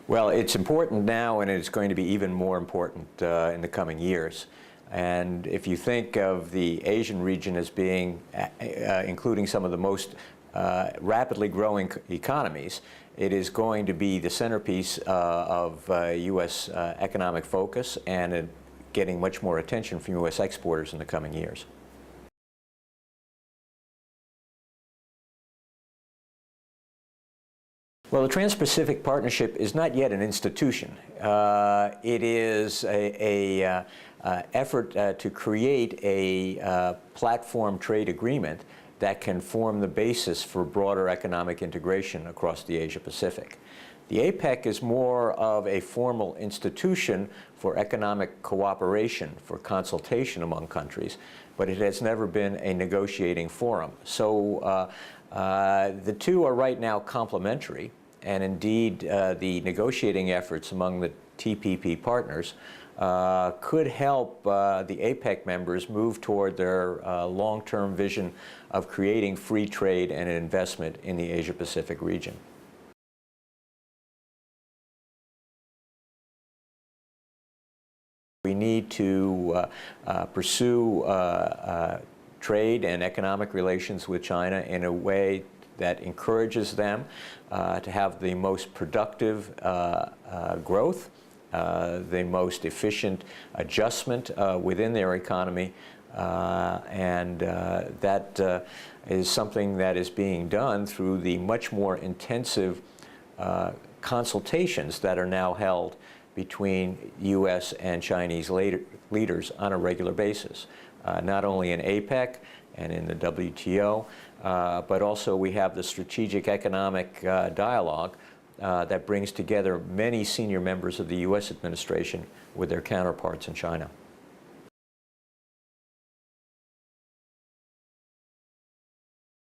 Well, it's important now, and it's going to be even more important in the coming years. And if you think of the Asian region as being, including some of the most rapidly growing economies, it is going to be the centerpiece of U.S. economic focus and getting much more attention from U.S. exporters in the coming years. Well, the Trans-Pacific Partnership is not yet an institution. It is an effort to create a platform trade agreement that can form the basis for broader economic integration across the Asia-Pacific. The APEC is more of a formal institution for economic cooperation, for consultation among countries, but it has never been a negotiating forum. So the two are right now complementary, and indeed the negotiating efforts among the TPP partners could help the APEC members move toward their long-term vision of creating free trade and investment in the Asia-Pacific region. We need to pursue trade and economic relations with China in a way that encourages them to have the most productive growth, the most efficient adjustment within their economy, and that is something that is being done through the much more intensive consultations that are now held between U.S. and Chinese leaders on a regular basis, not only in APEC and in the WTO, but also we have the Strategic Economic Dialogue that brings together many senior members of the U.S. administration with their counterparts in China.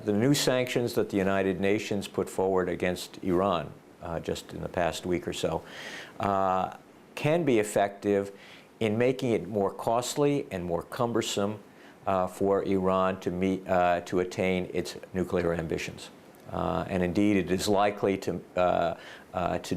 The new sanctions that the United Nations put forward against Iran just in the past week or so can be effective in making it more costly and more cumbersome for Iran to attain its nuclear ambitions. And indeed, it is likely to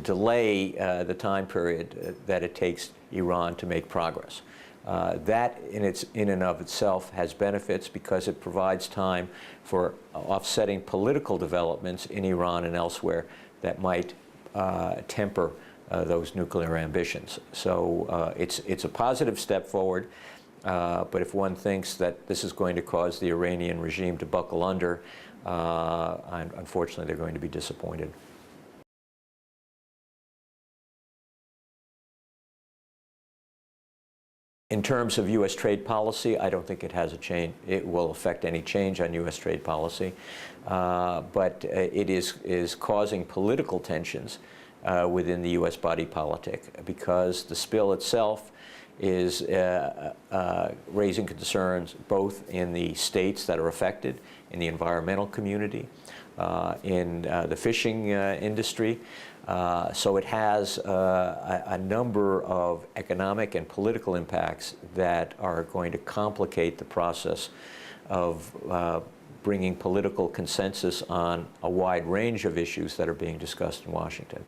delay the time period that it takes Iran to make progress. That in and of itself has benefits because it provides time for offsetting political developments in Iran and elsewhere that might temper those nuclear ambitions. So it's a positive step forward, but if one thinks that this is going to cause the Iranian regime to buckle under, unfortunately they're going to be disappointed. In terms of U.S. trade policy, I don't think it has a change. It will affect any change on U.S. trade policy, but it is causing political tensions within the U.S. body politic because the spill itself is raising concerns both in the states that are affected, in the environmental community, in the fishing industry. So it has a number of economic and political impacts that are going to complicate the process of bringing political consensus on a wide range of issues that are being discussed in Washington.